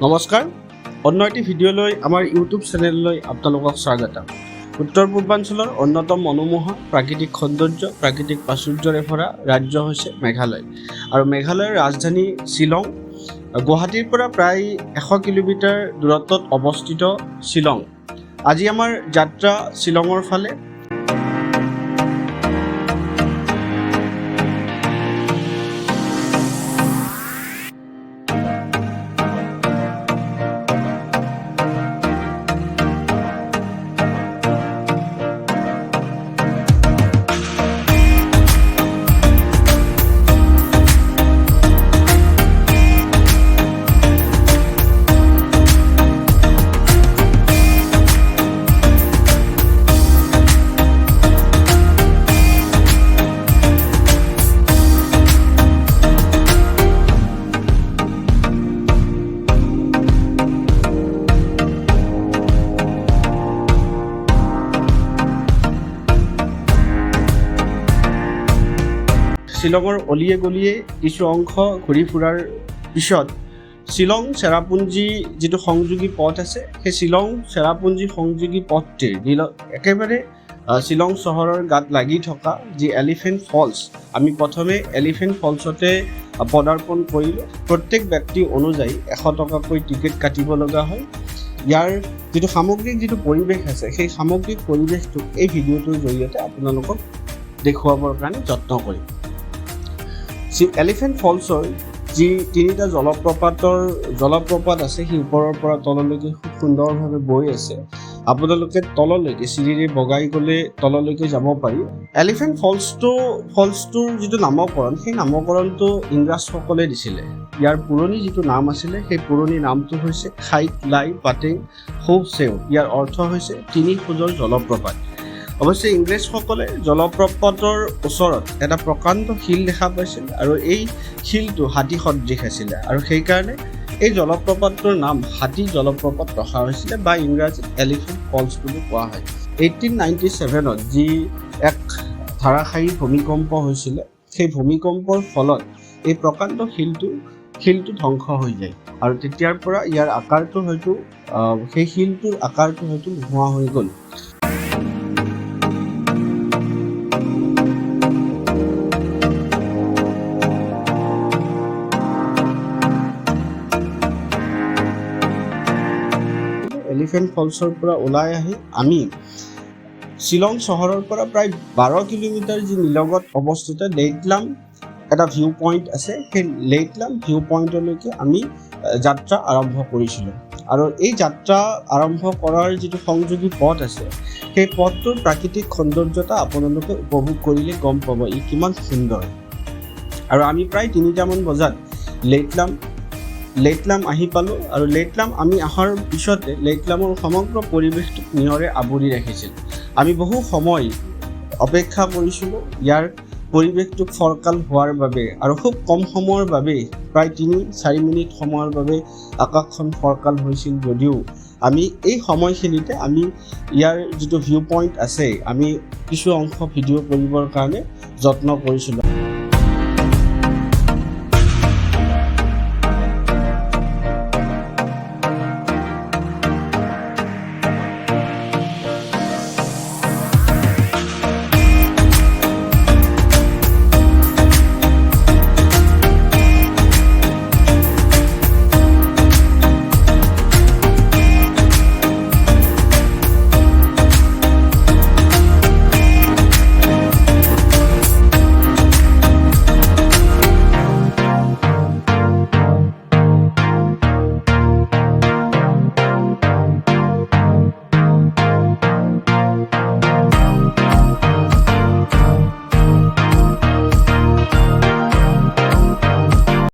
নমস্কাৰ অন্য এটি ভিডিঅ'লৈ আমাৰ ইউটিউব চেনেললৈ আপোনালোকক স্বাগতম। উত্তৰ পূৰ্বাঞ্চলৰ অন্যতম মনোমোহা প্ৰাকৃতিক সৌন্দৰ্য প্ৰাকৃতিক প্ৰাচুৰ্যৰে ভৰা ৰাজ্য হৈছে মেঘালয় আৰু মেঘালয়ৰ ৰাজধানী শ্বিলং গুৱাহাটীৰ পৰা প্ৰায় 100 কিলোমিটাৰ দূৰত্বত অৱস্থিত শ্বিলং। আজি আমাৰ যাত্ৰা শ্বিলঙৰ ফালে। শ্বিলঙৰ অলিয়ে গলিয়ে কিছু অংশ ঘূৰি ফুৰাৰ পিছত শ্বিলং চেৰাপুঞ্জী যিটো সংযোগী পথ আছে সেই শ্বিলং চেৰাপুঞ্জী সংযোগী পথটিৰ একেবাৰে শ্বিলং চহৰৰ গাত লাগি থকা যি এলিফেণ্ট ফলছ, আমি প্ৰথমে এলিফেণ্ট ফলছতে পদাৰ্পণ কৰিলোঁ। প্ৰত্যেক ব্যক্তি অনুযায়ী 100 টকাকৈ টিকেট কাটিব লগা হয়। ইয়াৰ যিটো সামগ্ৰিক যিটো পৰিৱেশ আছে সেই সামগ্ৰিক পৰিৱেশটো এই ভিডিঅ'টোৰ জৰিয়তে আপোনালোকক দেখুৱাবৰ কাৰণে যত্ন কৰিম। এলিফেণ্ট ফলছৰ যি 3টা জলপ্ৰপাত আছে সেই ওপৰৰ পৰা তললৈকে খুব সুন্দৰভাৱে বৈ আছে। আপোনালোকে তললৈকে চিৰিৰে বগাই গ'লে তললৈকে যাব পাৰি। এলিফেণ্ট ফলছটোৰ যিটো নামকৰণ সেই নামকৰণটো ইংৰাজসকলে দিছিলে। ইয়াৰ পুৰণি যিটো নাম আছিলে সেই পুৰণি নামটো হৈছে খাইট লাই পাটেং খুব চেও। ইয়াৰ অৰ্থ হৈছে 3 খোজৰ জলপ্ৰপাত। অৱশ্যে ইংৰেজসকলে জলপ্ৰপাতৰ ওচৰত এটা প্ৰকাণ্ড শিল দেখা পাইছিল আৰু এই শিলটো হাতী সদৃশ আছিলে আৰু সেইকাৰণে এই জলপ্ৰপাতটোৰ নাম হাতী জলপ্ৰপাত ৰখা হৈছিলে বা ইংৰাজীত এলিফেণ্ট ফলছ বুলি কোৱা হয়। 1897ত যি এক ধাৰাসায়িক ভূমিকম্প হৈছিলে সেই ভূমিকম্পৰ ফলত এই প্ৰকাণ্ড শিলটো ধ্বংস হৈ যায় আৰু তেতিয়াৰ পৰা ইয়াৰ আকাৰটো হয়তো সেই শিলটোৰ আকাৰটো হয়তো নোহোৱা হৈ গ'ল। এলিফেণ্ট ফলছৰ পৰা ওলাই আহি আমি শ্বিলং চহৰৰ পৰা প্ৰায় 12 কিলোমিটাৰ যি নিলগত অৱস্থিত লেইটলাম এটা ভিউ পইণ্ট আছে, সেই লেইটলাম ভিউ পইণ্টলৈকে আমি যাত্ৰা আৰম্ভ কৰিছিলোঁ। আৰু এই যাত্ৰা আৰম্ভ কৰাৰ যিটো সংযোগী পথ আছে সেই পথটোৰ প্ৰাকৃতিক সৌন্দৰ্যতা আপোনালোকে উপভোগ কৰিলে গম পাব ই কিমান সুন্দৰ। আৰু আমি প্ৰায় 3টামান বজাত লেইটলাম আহি পালোঁ আৰু লেইটলাম আমি অহাৰ পিছতে লেইটলামৰ সমগ্ৰ পৰিৱেশটোক নিয়ৰে আৱৰি ৰাখিছিল। আমি বহু সময় অপেক্ষা কৰিছিলোঁ ইয়াৰ পৰিৱেশটোক ফৰকাল হোৱাৰ বাবে আৰু খুব কম সময়ৰ বাবে প্ৰায় 3-4 মিনিট সময়ৰ বাবে আকাশখন ফৰকাল হৈছিল যদিও আমি এই সময়খিনিতে আমি ইয়াৰ যিটো ভিউ পইণ্ট আছে আমি কিছু অংশ ভিডিঅ' কৰিবৰ কাৰণে যত্ন কৰিছিলোঁ।